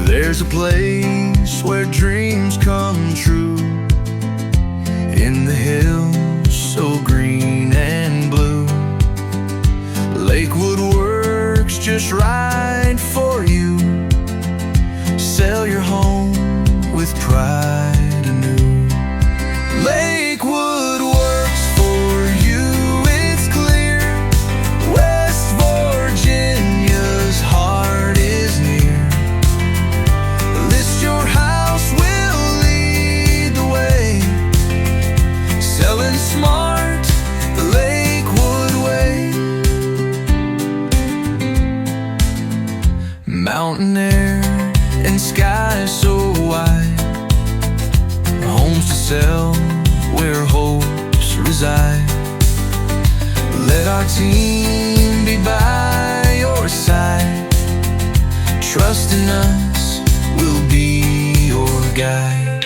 There's a place where dreams come true, in the hills so green and blue. Lakewood works just right for you. Sell your home with pride anew. Lakewood works for you, it's clear. West Virginia's heart is near. List your house, we'll lead the way. Selling smart, the Lakewood way. Mountain air and sky so wide, homes to sell where hopes reside. Let our team be by your side. Trust in us, we'll be your guide.